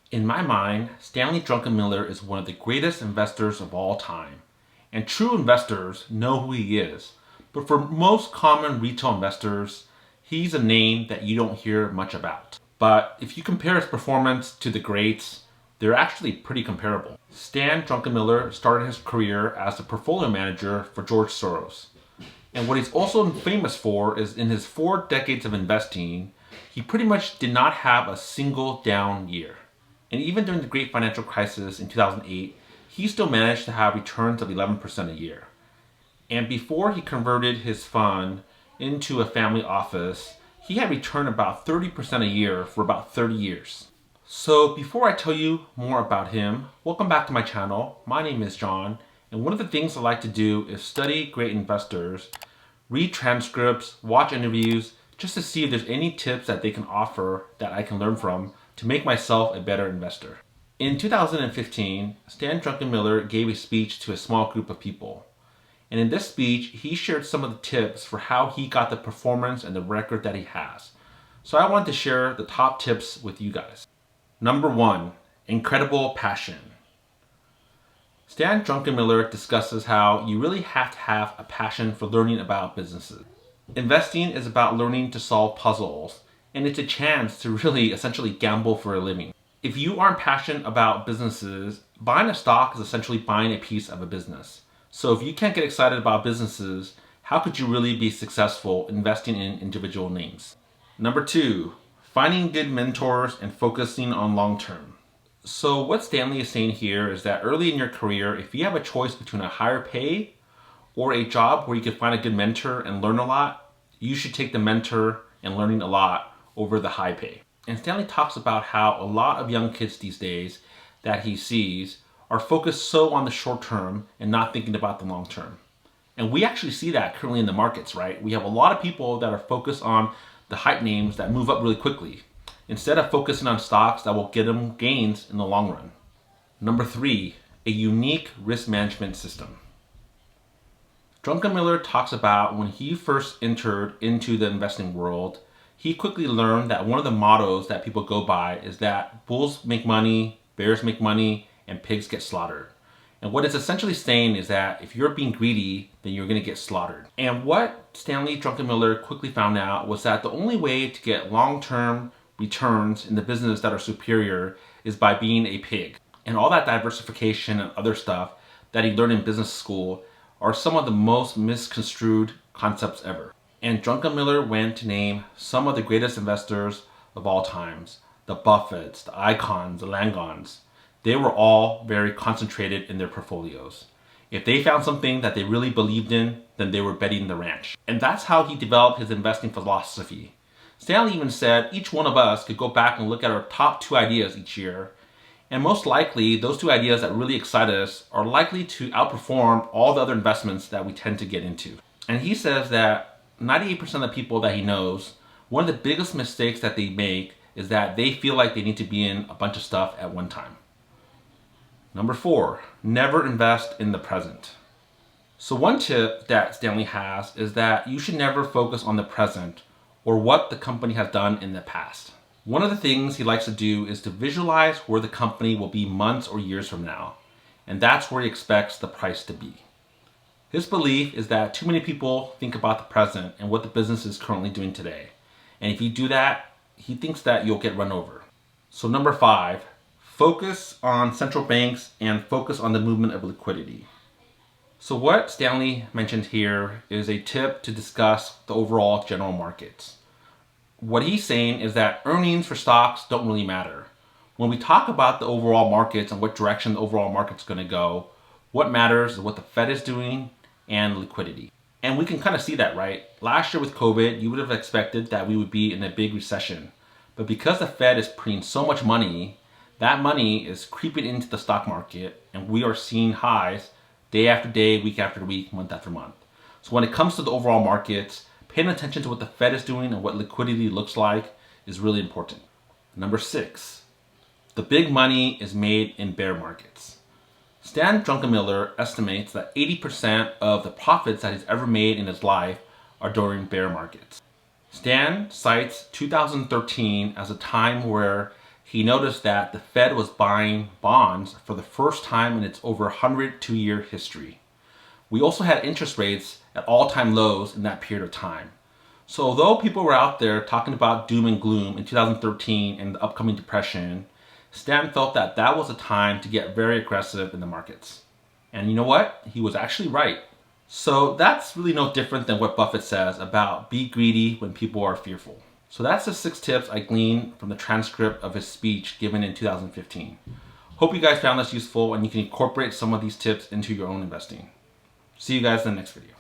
In my mind, Stanley Druckenmiller is one of the greatest investors of all time. And true investors know who he is. But for most common retail investors, he's a name that you don't hear much about. But if you compare his performance to the greats, they're actually pretty comparable. Stan Druckenmiller started his career as a portfolio manager for George Soros. And what he's also famous for is in his 4 decades of investing, he pretty much did not have a single down year. And even during the great financial crisis in 2008, he still managed to have returns of 11% a year. And before he converted his fund into a family office, he had returned about 30% a year for about 30 years. So before I tell you more about him, welcome back to my channel. My name is John, and one of the things I like to do is study great investors, read transcripts, watch interviews, just to see if there's any tips that they can offer that I can learn from to make myself a better investor. In 2015, Stan Druckenmiller gave a speech to a small group of people. And in this speech, he shared some of the tips for how he got the performance and the record that he has. So I want to share the top tips with you guys. Number 1, incredible passion. Stan Druckenmiller discusses how you really have to have a passion for learning about businesses. Investing is about learning to solve puzzles, and it's a chance to really essentially gamble for a living. If you aren't passionate about businesses, buying a stock is essentially buying a piece of a business. So if you can't get excited about businesses, how could you really be successful investing in individual names? Number 2, finding good mentors and focusing on long term. So what Stanley is saying here is that early in your career, if you have a choice between a higher pay or a job where you can find a good mentor and learn a lot, you should take the mentor and learning a lot over the high pay. And Stanley talks about how a lot of young kids these days that he sees are focused so on the short term and not thinking about the long term. And we actually see that currently in the markets, right? We have a lot of people that are focused on the hype names that move up really quickly, instead of focusing on stocks that will get them gains in the long run. Number 3, a unique risk management system. Druckenmiller talks about when he first entered into the investing world, he quickly learned that one of the mottos that people go by is that bulls make money, bears make money, and pigs get slaughtered. And what it's essentially saying is that if you're being greedy, then you're going to get slaughtered. And what Stanley Druckenmiller quickly found out was that the only way to get long-term returns in the business that are superior is by being a pig. And all that diversification and other stuff that he learned in business school are some of the most misconstrued concepts ever. And Druckenmiller went to name some of the greatest investors of all times. The Buffetts, the Icons, the Langons. They were all very concentrated in their portfolios. If they found something that they really believed in, then they were betting the ranch. And that's how he developed his investing philosophy. Stanley even said each one of us could go back and look at our top 2 ideas each year. And most likely, those 2 ideas that really excite us are likely to outperform all the other investments that we tend to get into. And he says that 98% of the people that he knows, one of the biggest mistakes that they make is that they feel like they need to be in a bunch of stuff at one time. Number 4, never invest in the present. So one tip that Stanley has is that you should never focus on the present or what the company has done in the past. One of the things he likes to do is to visualize where the company will be months or years from now, and that's where he expects the price to be. His belief is that too many people think about the present and what the business is currently doing today. And if you do that, he thinks that you'll get run over. So number 5, focus on central banks and focus on the movement of liquidity. So what Stanley mentioned here is a tip to discuss the overall general markets. What he's saying is that earnings for stocks don't really matter. When we talk about the overall markets and what direction the overall market's going to go, what matters is what the Fed is doing and liquidity. And we can kind of see that, right? Last year with COVID, you would have expected that we would be in a big recession. But because the Fed is printing so much money, that money is creeping into the stock market, and we are seeing highs day after day, week after week, month after month. So when it comes to the overall markets, paying attention to what the Fed is doing and what liquidity looks like is really important. Number 6, the big money is made in bear markets. Stan Druckenmiller estimates that 80% of the profits that he's ever made in his life are during bear markets. Stan cites 2013 as a time where he noticed that the Fed was buying bonds for the first time in its over 102-year history. We also had interest rates at all-time lows in that period of time. So although people were out there talking about doom and gloom in 2013 and the upcoming depression, Stan felt that that was a time to get very aggressive in the markets. And you know what? He was actually right. So that's really no different than what Buffett says about be greedy when people are fearful. So that's the 6 tips I gleaned from the transcript of his speech given in 2015. Hope you guys found this useful and you can incorporate some of these tips into your own investing. See you guys in the next video.